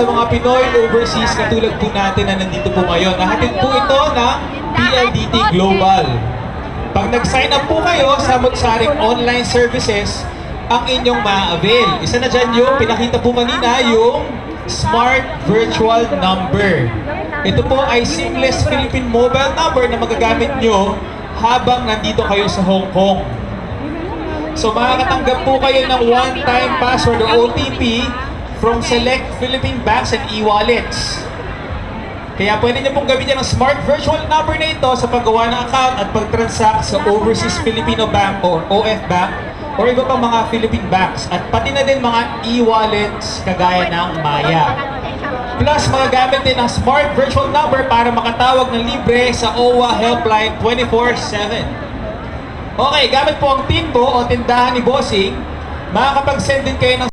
sa mga Pinoy overseas katulad po natin na nandito po ngayon. Nahatid po ito ng PLDT Global. Pag nag-sign up po kayo sa mutsaring online services, ang inyong ma-avail. Isa na dyan yung pinakita po kanina, yung Smart Virtual Number. Ito po ay seamless Philippine mobile number na magagamit nyo habang nandito kayo sa Hong Kong. So makakatanggap po kayo ng one-time password o OTP from select Philippine banks and e-wallets. Kaya pwede nyo pong gamitin ang Smart Virtual Number na ito sa paggawa ng account at pag-transact sa Overseas Filipino Bank or OF Bank or iba pang mga Philippine banks at pati na din mga e-wallets kagaya ng Maya. Plus, magagamit din ang Smart Virtual Number para makatawag ng libre sa OWA Helpline 24/7. Okay, gamit po ang Timbo o tindahan ni Bossing, makakapag-send din kayo ng